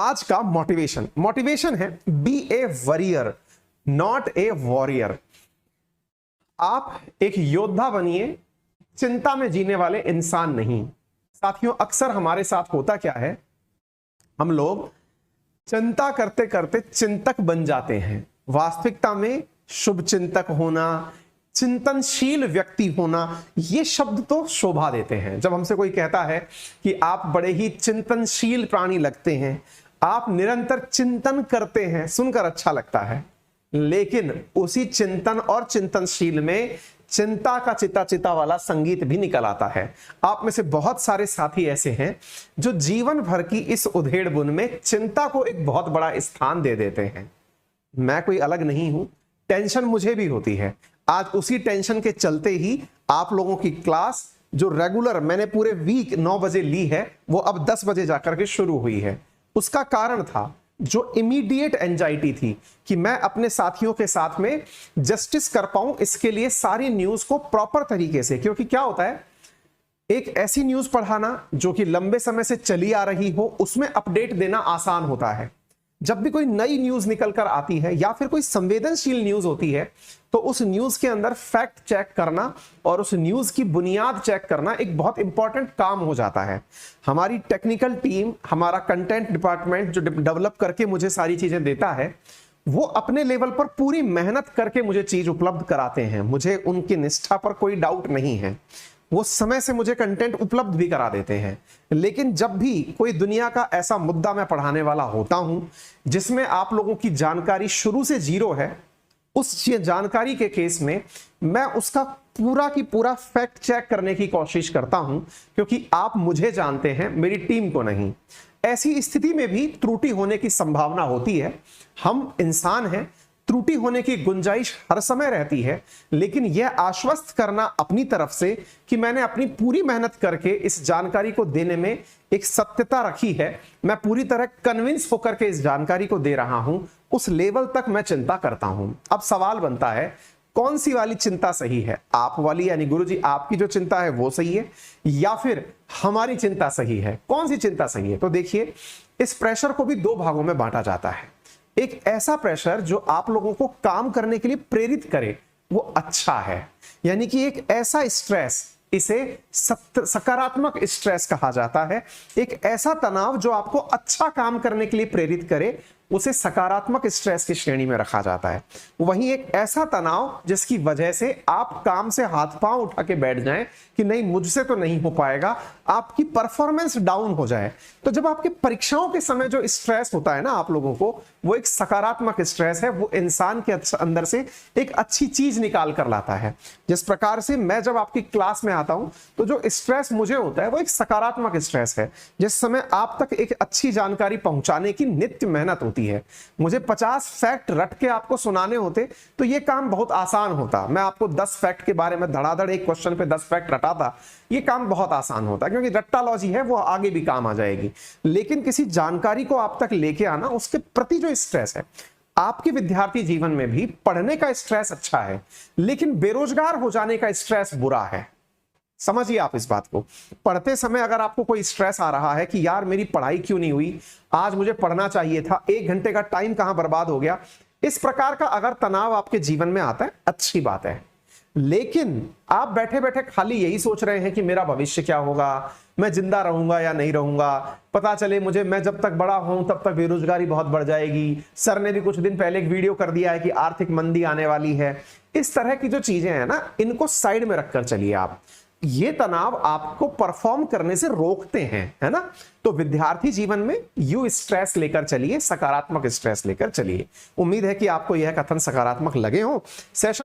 आज का मोटिवेशन है be a warrior not a warrior. आप एक योद्धा बनिए, चिंता में जीने वाले इंसान नहीं। साथियों, अक्सर हमारे साथ होता क्या है, हम लोग चिंता करते करते चिंतक बन जाते हैं। वास्तविकता में शुभ चिंतक होना, चिंतनशील व्यक्ति होना, ये शब्द तो शोभा देते हैं। जब हमसे कोई कहता है कि आप बड़े ही चिंतनशील प्राणी लगते हैं, आप निरंतर चिंतन करते हैं, सुनकर अच्छा लगता है। लेकिन उसी चिंतन और चिंतनशील में चिंता का चिता चिता वाला संगीत भी निकल आता है। आप में से बहुत सारे साथी ऐसे हैं जो जीवन भर की इस उधेड़ बुन में चिंता को एक बहुत बड़ा स्थान दे देते हैं। मैं कोई अलग नहीं हूं, टेंशन मुझे भी होती है। आज उसी टेंशन के चलते ही आप लोगों की क्लास जो रेगुलर मैंने पूरे वीक 9 बजे ली है, वो अब 10 बजे जाकर के शुरू हुई है। उसका कारण था जो इमीडिएट एंजाइटी थी कि मैं अपने साथियों के साथ में जस्टिस कर पाऊं, इसके लिए सारी न्यूज को प्रॉपर तरीके से, क्योंकि क्या होता है, एक ऐसी न्यूज पढ़ाना जो कि लंबे समय से चली आ रही हो, उसमें अपडेट देना आसान होता है। जब भी कोई नई न्यूज निकल कर आती है या फिर कोई संवेदनशील न्यूज होती है, तो उस न्यूज के अंदर फैक्ट चेक करना और उस न्यूज की बुनियाद चेक करना एक बहुत इंपॉर्टेंट काम हो जाता है। हमारी टेक्निकल टीम, हमारा कंटेंट डिपार्टमेंट जो डेवलप करके मुझे सारी चीजें देता है, वो अपने लेवल पर पूरी मेहनत करके मुझे चीज उपलब्ध कराते हैं। मुझे उनकी निष्ठा पर कोई डाउट नहीं है। वो समय से मुझे कंटेंट उपलब्ध भी करा देते हैं। लेकिन जब भी कोई दुनिया का ऐसा मुद्दा मैं पढ़ाने वाला होता हूं जिसमें आप लोगों की जानकारी शुरू से जीरो है, उस जानकारी के केस में मैं उसका पूरा की पूरा फैक्ट चेक करने की कोशिश करता हूं, क्योंकि आप मुझे जानते हैं, मेरी टीम को नहीं। ऐसी स्थिति में भी त्रुटि होने की संभावना होती है। हम इंसान हैं, त्रुटि होने की गुंजाइश हर समय रहती है। लेकिन यह आश्वस्त करना अपनी तरफ से कि मैंने अपनी पूरी मेहनत करके इस जानकारी को देने में एक सत्यता रखी है, मैं पूरी तरह कन्विंस होकर के इस जानकारी को दे रहा हूं, उस लेवल तक मैं चिंता करता हूं। अब सवाल बनता है, कौन सी वाली चिंता सही है? आप वाली, यानी गुरुजी आपकी जो चिंता है वो सही है, या फिर हमारी चिंता सही है? कौन सी चिंता सही है? तो देखिए, इस प्रेशर को भी 2 भागों में बांटा जाता है। एक ऐसा प्रेशर जो आप लोगों को काम करने के लिए प्रेरित करे, वो अच्छा है। यानी कि एक ऐसा स्ट्रेस, इसे सकारात्मक स्ट्रेस कहा जाता है। एक ऐसा तनाव जो आपको अच्छा काम करने के लिए प्रेरित करे, उसे सकारात्मक स्ट्रेस की श्रेणी में रखा जाता है। वहीं एक ऐसा तनाव जिसकी वजह से आप काम से हाथ पांव उठा के बैठ जाएं कि नहीं, मुझसे तो नहीं हो पाएगा, आपकी परफॉर्मेंस डाउन हो जाए। तो जब आपके परीक्षाओं के समय जो स्ट्रेस होता है ना आप लोगों को, वो एक सकारात्मक स्ट्रेस है। वो इंसान के अंदर से एक अच्छी चीज निकाल कर लाता है। जिस प्रकार से मैं जब आपकी क्लास में आता हूं, तो जो स्ट्रेस मुझे होता है वो एक सकारात्मक स्ट्रेस है। जिस समय आप तक एक अच्छी जानकारी पहुंचाने की नित्य मेहनत होती है, मुझे 50 फैक्ट रट के आपको सुनाने होते तो ये काम बहुत आसान होता। मैं आपको 10 फैक्ट के बारे में धड़ाधड़ एक क्वेश्चन पे 10 फैक्ट रटाता, ये काम बहुत आसान होता, क्योंकि रट्टालॉजी है, वो आगे भी काम आ जाएगी। लेकिन किसी जानकारी को आप तक लेके आना, उसके प्रति जो स्ट्रेस है, आपके विद्यार्थी जीवन में भी पढ़ने का स्ट्रेस अच्छा है, लेकिन बेरोजगार हो जाने का स्ट्रेस बुरा है। समझिए आप इस बात को। पढ़ते समय अगर आपको कोई स्ट्रेस आ रहा है कि यार मेरी पढ़ाई क्यों नहीं हुई, आज मुझे पढ़ना चाहिए था, 1 घंटे का टाइम कहां बर्बाद हो गया, इस प्रकार का अगर तनाव आपके जीवन में आता है, अच्छी बात है। लेकिन आप बैठे बैठे खाली यही सोच रहे हैं कि मेरा भविष्य क्या होगा, मैं जिंदा रहूंगा या नहीं रहूंगा, पता चले मुझे, मैं जब तक बड़ा हूं तब तक बेरोजगारी बहुत बढ़ जाएगी, सर ने भी कुछ दिन पहले एक वीडियो कर दिया है कि आर्थिक मंदी आने वाली है। इस तरह की जो चीजें हैं ना, इनको साइड में रखकर चलिए आप। ये तनाव आपको परफॉर्म करने से रोकते हैं, है ना। तो विद्यार्थी जीवन में यू स्ट्रेस लेकर चलिए, सकारात्मक स्ट्रेस लेकर चलिए। उम्मीद है कि आपको यह कथन सकारात्मक लगे हो। सेशन